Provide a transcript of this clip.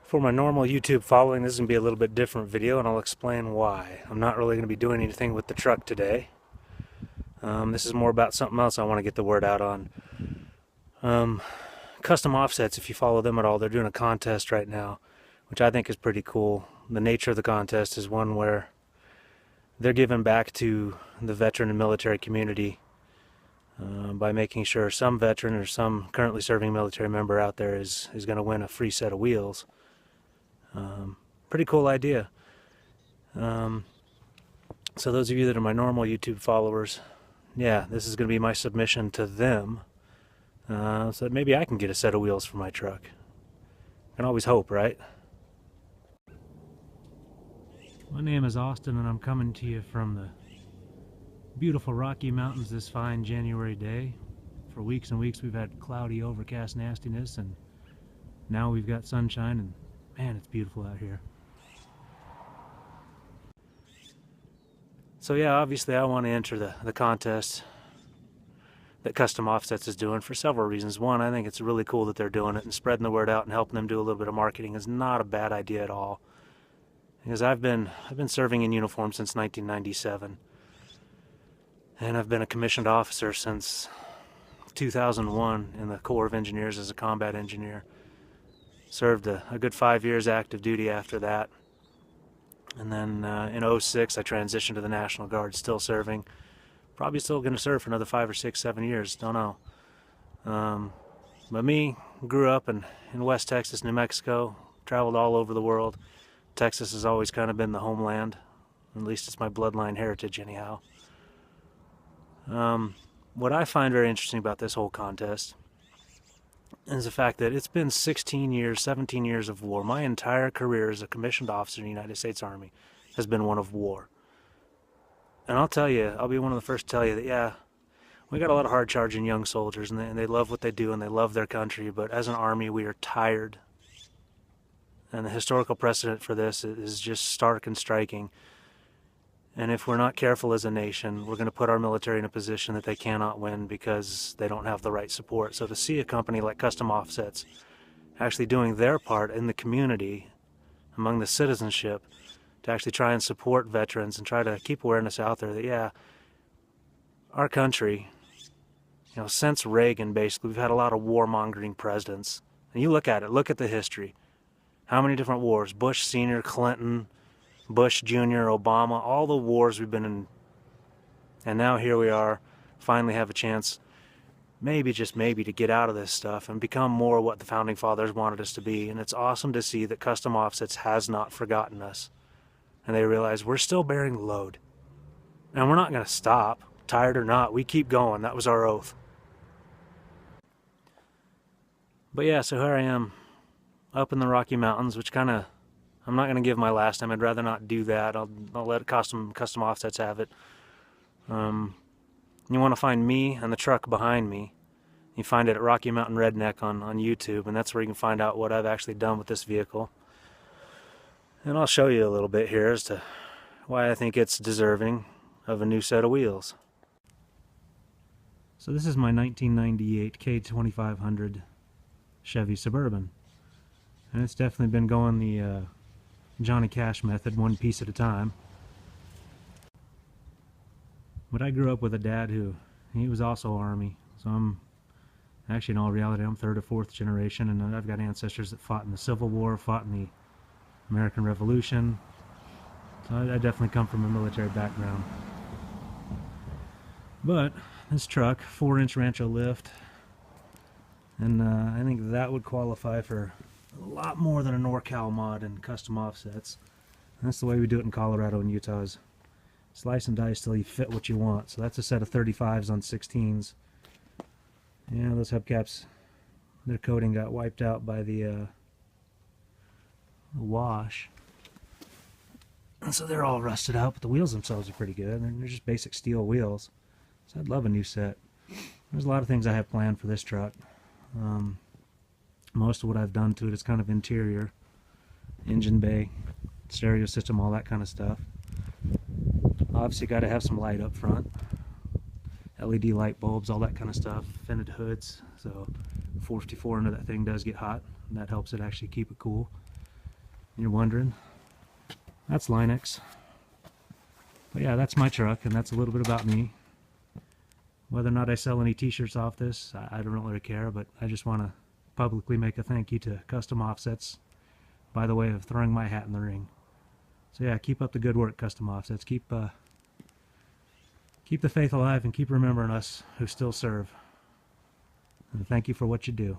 For my normal YouTube following, this is going to be a little bit different video, and I'll explain why. I'm not really going to be doing anything with the truck today. This is more about something else I want to get the word out on. Custom offsets, if you follow them at all, they're doing a contest right now, which I think is pretty cool. The nature of the contest is one where they're giving back to the veteran and military community by making sure some veteran or some currently serving military member out there is going to win a free set of wheels. Pretty cool idea. So those of you that are my normal YouTube followers, yeah, this is going to be my submission to them, so that maybe I can get a set of wheels for my truck. I can always hope, right? My name is Austin, and I'm coming to you from the beautiful Rocky Mountains this fine January day. For weeks and weeks we've had cloudy, overcast nastiness, and now we've got sunshine, and man, it's beautiful out here. So yeah, obviously I want to enter the contest that Custom Offsets is doing for several reasons. One, I think it's really cool that they're doing it, and spreading the word out and helping them do a little bit of marketing is not a bad idea at all. Because I've been serving in uniform since 1997, and I've been a commissioned officer since 2001 in the Corps of Engineers as a combat engineer. Served a good 5 years active duty after that, and then in '06 I transitioned to the National Guard, still serving. Probably still going to serve for another 5 or 6, 7 years, don't know. But me, grew up in West Texas, New Mexico, traveled all over the world. Texas has always kind of been the homeland. At least it's my bloodline heritage anyhow. What I find very interesting about this whole contest is the fact that it's been 16 years, 17 years of war. My entire career as a commissioned officer in the United States Army has been one of war. And I'll tell you, I'll be one of the first to tell you that, yeah, we got a lot of hard-charging young soldiers, and they love what they do, and they love their country, but as an Army, we are tired. And the historical precedent for this is just stark and striking. And if we're not careful as a nation, we're going to put our military in a position that they cannot win because they don't have the right support. So to see a company like Custom Offsets actually doing their part in the community, among the citizenship, to actually try and support veterans and try to keep awareness out there that, yeah, our country, you know, since Reagan, basically, we've had a lot of warmongering presidents. And you look at it, look at the history. How many different wars? Bush Sr., Clinton, Bush Jr., Obama, all the wars we've been in. And now here we are, finally have a chance, maybe, just maybe, to get out of this stuff and become more what the Founding Fathers wanted us to be. And it's awesome to see that Custom Offsets has not forgotten us. And they realize we're still bearing the load. And we're not going to stop, tired or not. We keep going. That was our oath. But yeah, so here I am, up in the Rocky Mountains, which kind of, I'm not going to give my last name. I'd rather not do that. I'll let Custom Offsets have it. You want to find me and the truck behind me. You find it at Rocky Mountain Redneck on YouTube, and that's where you can find out what I've actually done with this vehicle. And I'll show you a little bit here as to why I think it's deserving of a new set of wheels. So this is my 1998 K2500 Chevy Suburban. And it's definitely been going the Johnny Cash method, one piece at a time. But I grew up with a dad he was also Army. So I'm, actually in all reality, I'm third or fourth generation, and I've got ancestors that fought in the Civil War, fought in the American Revolution. So I definitely come from a military background. But this truck, 4-inch Rancho lift, and I think that would qualify for a lot more than a NorCal mod and Custom Offsets. And that's the way we do it in Colorado and Utah, is slice and dice till you fit what you want. So that's a set of 35s on 16s. Yeah, those hubcaps, their coating got wiped out by the wash. And so they're all rusted out, but the wheels themselves are pretty good. They're just basic steel wheels. So I'd love a new set. There's a lot of things I have planned for this truck. Most of what I've done to it is kind of interior, engine bay, stereo system, all that kind of stuff. Obviously got to have some light up front, LED light bulbs, all that kind of stuff, vented hoods, so 454 under that thing does get hot, and that helps it actually keep it cool. You're wondering, that's Linux. But yeah, that's my truck, and that's a little bit about me. Whether or not I sell any t-shirts off this, I don't really care, but I just want to publicly make a thank you to Custom Offsets by the way of throwing my hat in the ring. So yeah, keep up the good work, Custom Offsets. Keep the faith alive and keep remembering us who still serve. And thank you for what you do.